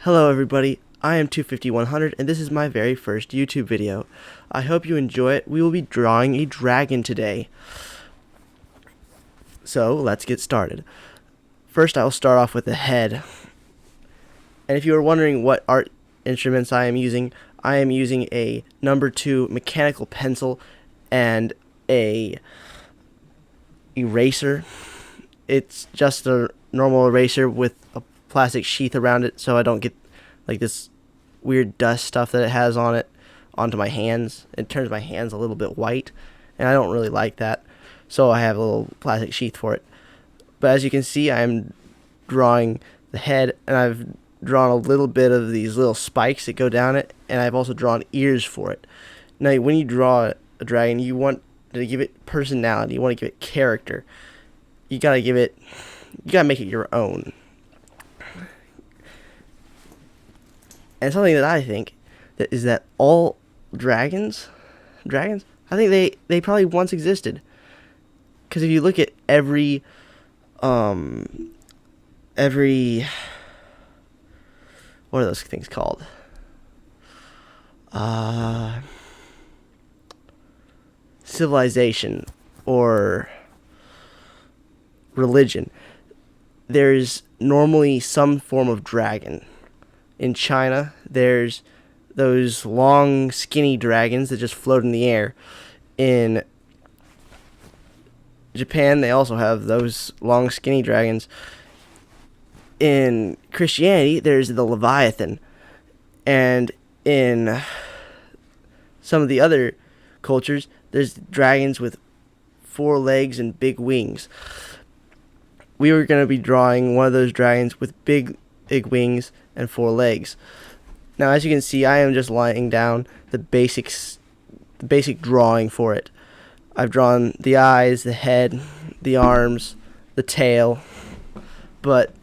Hello everybody, I am 250-100 and this is my very first YouTube video. I hope you enjoy it. We will be drawing a dragon today. So let's get started. First I will start off with the head. And if you are wondering what art instruments I am using a number 2 mechanical pencil and a eraser. It's just a normal eraser with a plastic sheath around it so I don't get like this weird dust stuff that it has on it onto my hands. It turns my hands a little bit white and I don't really like that, so I have a little plastic sheath for it. But as you can see, I'm drawing the head, and I've drawn a little bit of these little spikes that go down it, and I've also drawn ears for it. Now when you draw a dragon, you want to give it personality, you want to give it character. You gotta make it your own. And something that I think is that all dragons, I think they probably once existed. Because if you look at every what are those things called? Civilization or religion. There's normally some form of dragon. In China, there's those long, skinny dragons that just float in the air. In Japan, they also have those long, skinny dragons. In Christianity, there's the Leviathan. And in some of the other cultures, there's dragons with 4 legs and big wings. We were going to be drawing one of those dragons with big wings and 4 legs. Now as you can see, I am just laying down the basic drawing for it. I've drawn the eyes, the head, the arms, the tail, but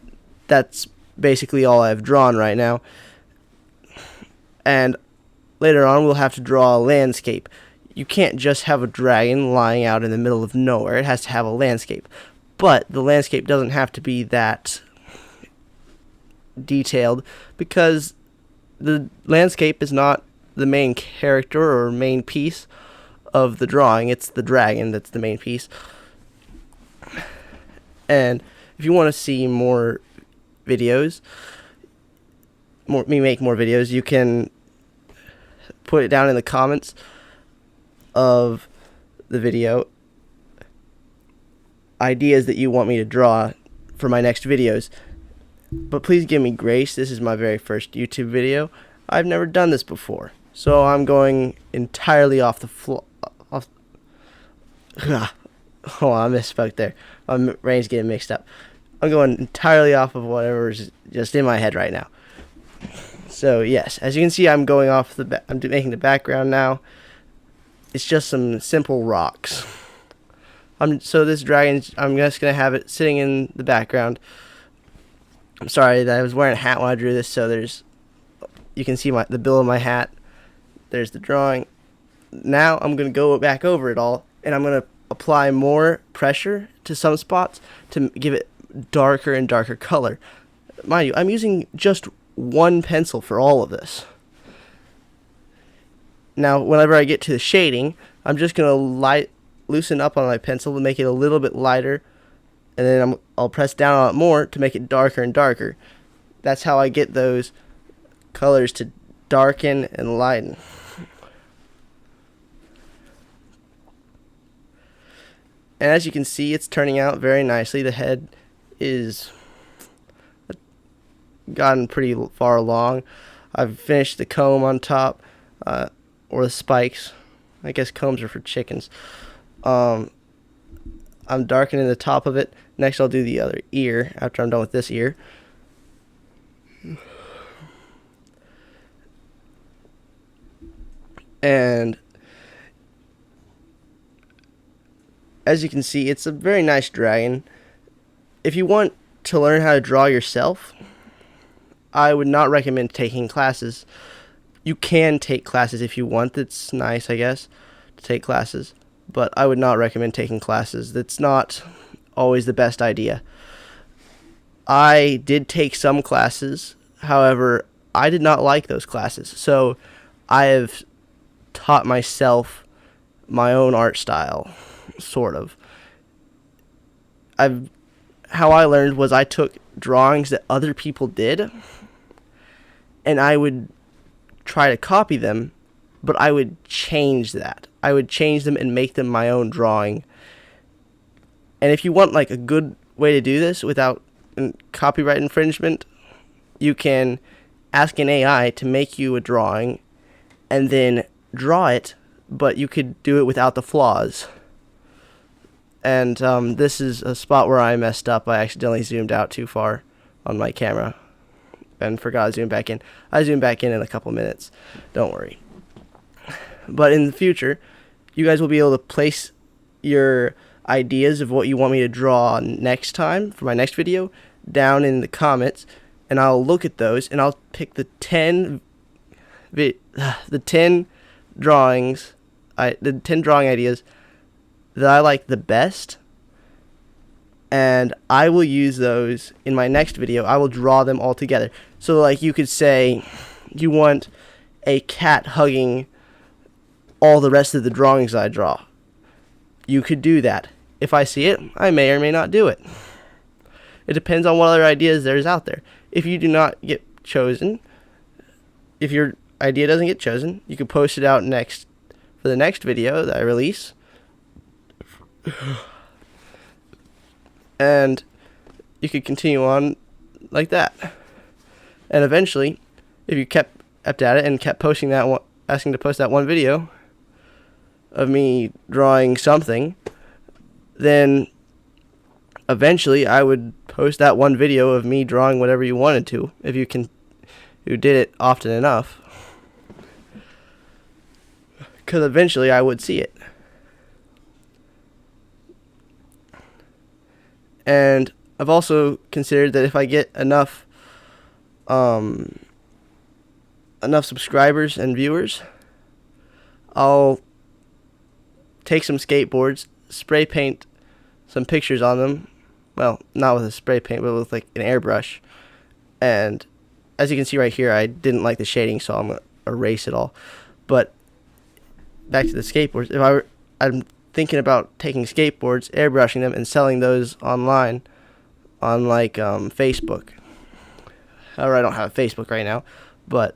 that's basically all I've drawn right now. And later on we'll have to draw a landscape. You can't just have a dragon lying out in the middle of nowhere. It has to have a landscape. But the landscape doesn't have to be that detailed, because the landscape is not the main character or main piece of the drawing. It's the dragon that's the main piece. And if you want to see more videos, me make more videos, you can put it down in the comments of the video ideas that you want me to draw for my next videos. But please give me grace. This is my very first YouTube video. I've never done this before, so I'm going entirely off the floor. Hold on, I misspoke there. My brain's getting mixed up. I'm going entirely off of whatever's just in my head right now. So yes, as you can see, I'm going off I'm making the background now. It's just some simple rocks. So this dragon, I'm just gonna have it sitting in the background. I'm sorry that I was wearing a hat when I drew this, so you can see the bill of my hat. There's the drawing. Now I'm going to go back over it all, and I'm going to apply more pressure to some spots to give it darker and darker color. Mind you, I'm using just one pencil for all of this. Now, whenever I get to the shading, I'm just going to loosen up on my pencil to make it a little bit lighter, and then I'll press down on it more to make it darker and darker. That's how I get those colors to darken and lighten. And as you can see, it's turning out very nicely. The head is gotten pretty far along. I've finished the comb on top, or the spikes. I guess combs are for chickens. I'm darkening the top of it. Next I'll do the other ear after I'm done with this ear. And as you can see, it's a very nice dragon. If you want to learn how to draw yourself, I would not recommend taking classes. You can take classes if you want. It's nice, I guess, to take classes. But I would not recommend taking classes. That's not always the best idea. I did take some classes However, I did not like those classes, so I have taught myself my own art style, sort of. How I learned was I took drawings that other people did, and I would try to copy them, but I would change that. I would change them and make them my own drawing. And if you want like a good way to do this without copyright infringement, you can ask an AI to make you a drawing and then draw it, but you could do it without the flaws. And this is a spot where I messed up. I accidentally zoomed out too far on my camera and forgot to zoom back in. I zoom back in a couple minutes. Don't worry. But in the future, you guys will be able to place your ideas of what you want me to draw next time for my next video down in the comments, and I'll look at those and I'll pick the 10 drawings, the 10 drawing ideas that I like the best, and I will use those in my next video. I will draw them all together. So like you could say you want a cat hugging all the rest of the drawings I draw. You could do that. If I see it, I may or may not do it. It depends on what other ideas there's out there. If you do not get chosen, if your idea doesn't get chosen, you can post it out next for the next video that I release. And you could continue on like that. And eventually, if you kept at it and kept posting that one, asking to post that one video of me drawing something, then eventually I would post that one video of me drawing whatever you wanted to, if you did it often enough. Because eventually I would see it. And I've also considered that if I get enough subscribers and viewers, I'll take some skateboards, spray paint some pictures on them. Well, not with a spray paint, but with like an airbrush. And as you can see right here, I didn't like the shading, so I'm going to erase it all. But back to the skateboards. I'm thinking about taking skateboards, airbrushing them, and selling those online on like Facebook. However, I don't have a Facebook right now, but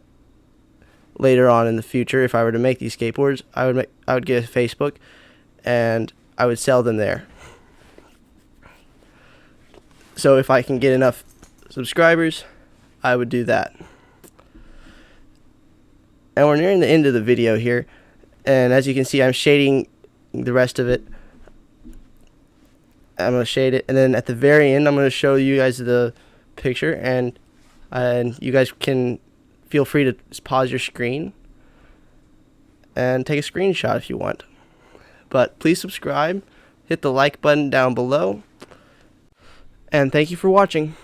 later on in the future, if I were to make these skateboards, I would get a Facebook and I would sell them there. So if I can get enough subscribers, I would do that. And we're nearing the end of the video here, and as you can see, I'm shading the rest of it. I'm going to shade it, and then at the very end, I'm going to show you guys the picture, and you guys can feel free to pause your screen and take a screenshot if you want. But please subscribe, hit the like button down below, and thank you for watching.